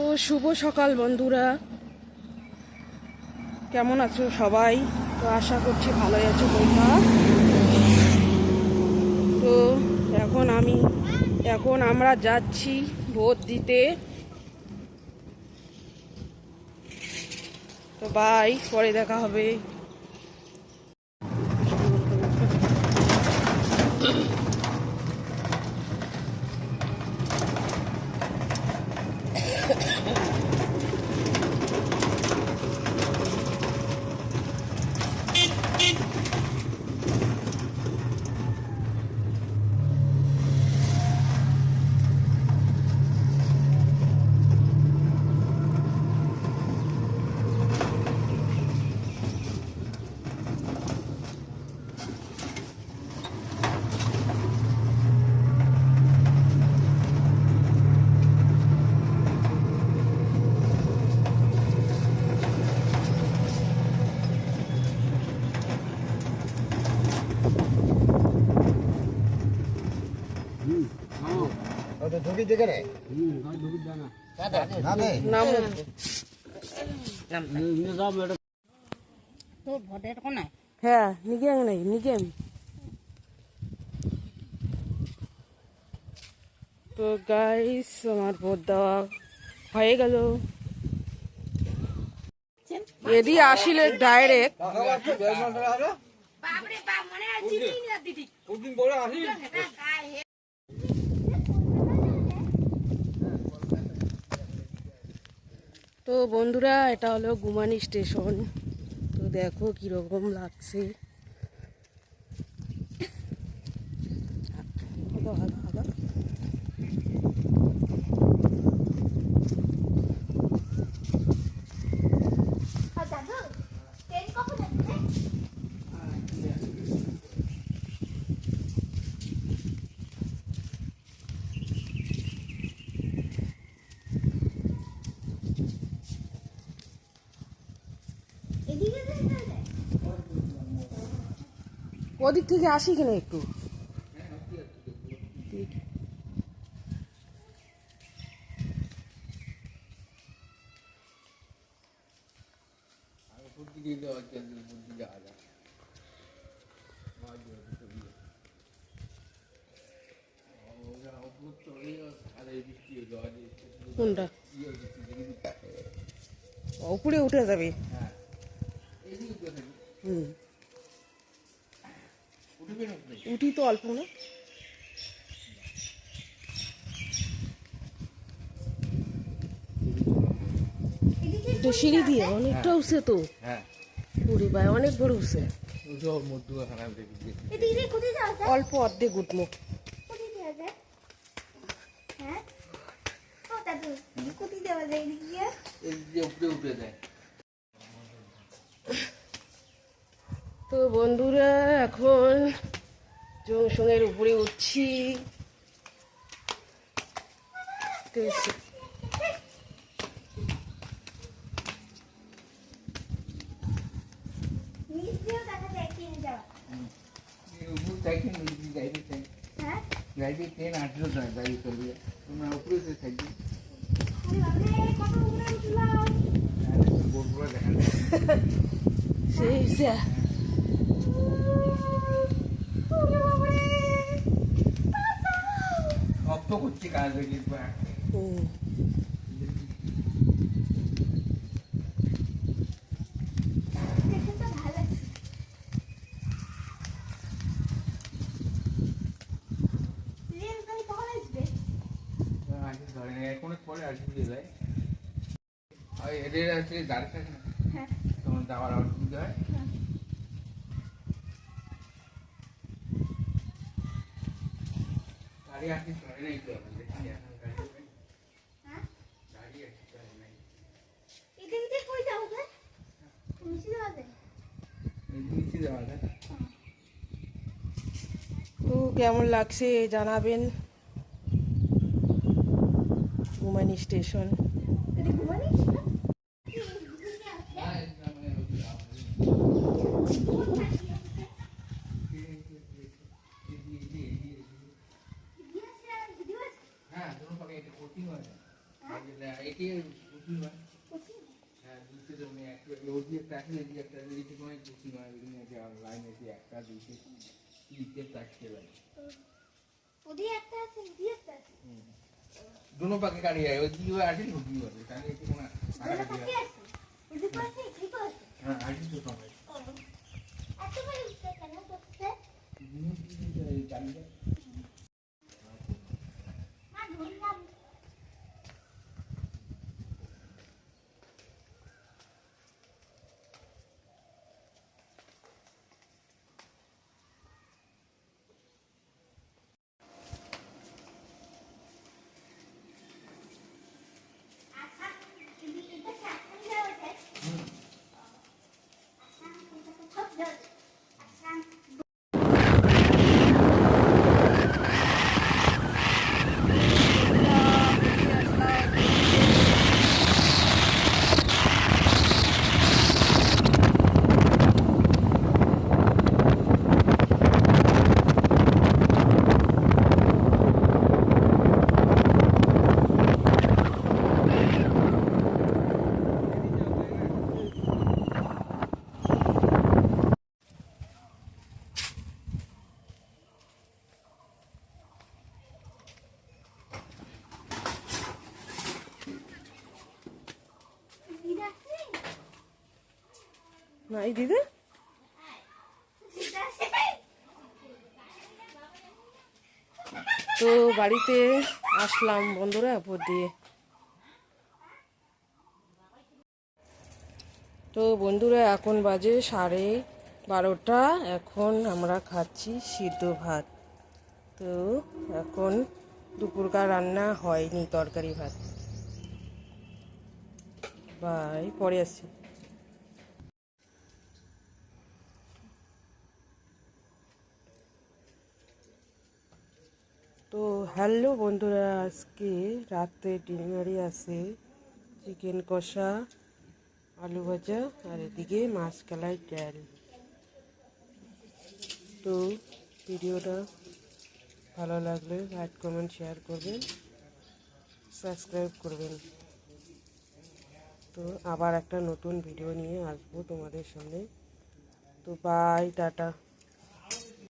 তো শুভ সকাল বন্ধুরা, কেমন আছো সবাই? তো আশা করছি ভালোই আছো তোমরা। তো এখন আমরা যাচ্ছি ভোট দিতে। তো বাই, পরে দেখা হবে। হ্যাঁ, নিগেম নাই নিগেম। তো গাইস, আমার ভোট দেওয়া হয়ে গেল। এদি আসিলে ডাইরেক্ট তো বন্ধুরা, এটা হলো গুমানি স্টেশন। তো দেখো কিরকম লাগছে। ওদিক থেকে আসি কিনা একটু কোনটা উপরে উঠে যাবে। উঠি তো অল্প না। সিঁড়ি দিয়ে অনেকটা উঠছে তো। পুরি ভাই অনেক বড় উঠছে। অল্প অর্ধেক উঠবো। তো বন্ধুরা, এখন জংশনের উপরে উঠছি। ট্রেন আসলো না, গাড়ি চলবে, তোমরা উপরে থাকবে। শব্দ করছে কাজ হয়ে পরে আসবে যায়। আর এদের আছে গাড়ি থাকে না, তোমার যাওয়ার অসুবিধা হয়। গাড়ি আসতে ধরে নেই তো, দেখি এখন গাড়ি আসতে ধরে নেই। তো কেমন লাগছে জানাবেন। গুমানি স্টেশন। এটি বুঝি নয়। হ্যাঁ বুঝতে তো আমি একটা ওদি একটা আছে এদি একটা এদিকে কোনো বুঝি নয় এদিকে একটা লাইন এদি একটা দুইতে তিনটে চারটে লাইন ওদি একটা আছে ওদি একটা আছে दोनों पक्के काटी है ओदी वो आटी होगी वो ताने एक कोना दोनों पक्के আছে ওদি পাশে কি আছে हां आटी तो कम है এত বড় উঠতে কেন করতে जानी মা ধরলাম নাই দিদি তো বাড়িতে আসলাম বন্ধুরা উপর দিয়ে। তো বন্ধুরা এখন বাজে 12:30, এখন আমরা খাচ্ছি সিদ্ধ ভাত। তো এখন দুপুরকার রান্না হয়নি, তরকারি ভাত। বাই, পরে আসছি। তো হ্যালো বন্ধুরা, আজকে রাতে ডিনারে আছে চিকেন কষা, আলু ভাজা, আর এদিকে মাছ কালাই ডাল। তো ভিডিওটা ভালো লাগলে লাইক কমেন্ট শেয়ার করবেন, সাবস্ক্রাইব করবেন। তো আবার একটা নতুন ভিডিও নিয়ে আসবো তোমাদের সামনে। তো বাই, টাটা।